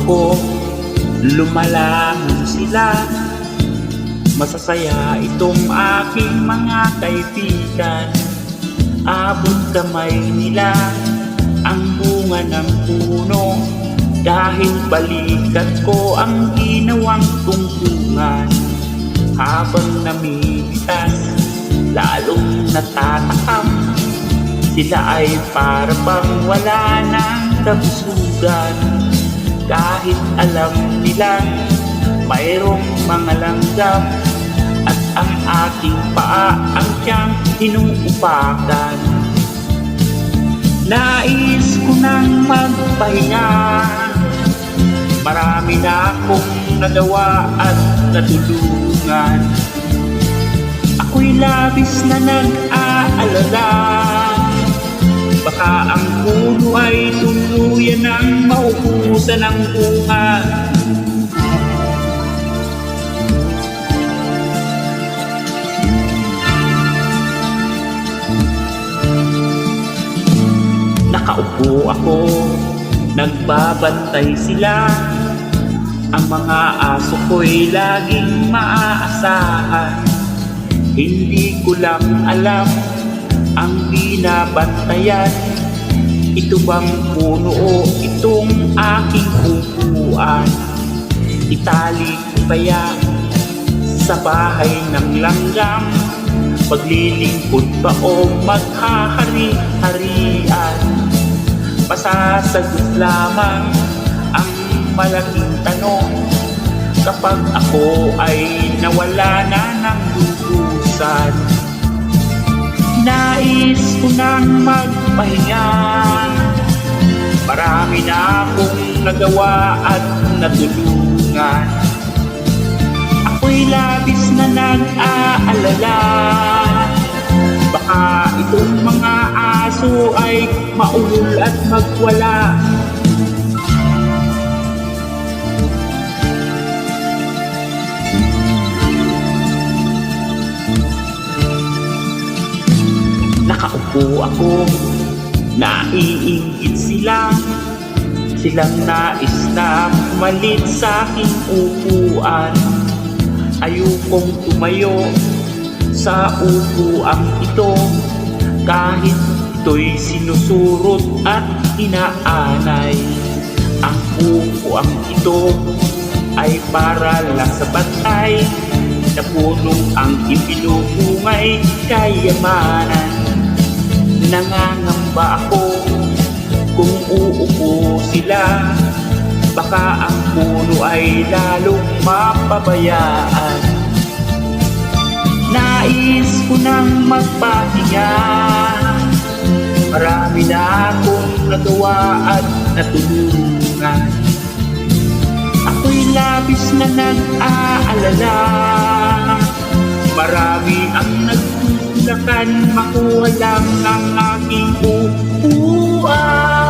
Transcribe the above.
ako, lumalangon sila. Masasaya itong aking mga kaibigan. Abot kamay nila ang bunga ng puno, dahil balikat ko ang ginawang tungtungan. Habang namimitas, lalong natatakam, sila ay para bang wala ng kabusugan. Kahit alam nilang mayroong mga langgam, at ang aking paa ang siyang inuupakan. Nais ko nang magpahinga, marami na akong nagawa at natulungan. Ako'y labis na nag-aalala, baka ang puno ay tuluyan ng maubusan ng bunga. Nakaupo ako, nagbabantay sila. Ang mga aso ko'y laging maaasahan. Hindi ko lang alam ang binabantayan. Ito bang puno o itong aking upuan? Itali ko kaya sa bahay ng langgam? Paglilingkod ba o maghahari-harian? Masasagot lamang ang malaking tanong kapag ako ay nawala na ng lubusan. Nais ko nang magpahinga, marami na akong nagawa at natulungan. Ako'y labis na nag-aalala, baka itong mga aso ay maulol at magwala. Nakaupo ako, naiinggit sila. Silang nais na malit sa aking upuan. Ayokong tumayo sa upuang ito, kahit ito'y sinusurot at inaanay. Ang upuang ito ay para lang sa bantay na punong ang ipinupungay kayamanan. Nangangamba ako kung uupo sila, baka ang puno ay lalong mapabayaan. Nais ko nang magpahinga, marami na akong nagawa at natulungan. Ako'y labis na nag-aalala, marami ang nagtutulakan, makuha lang ang aking upuan.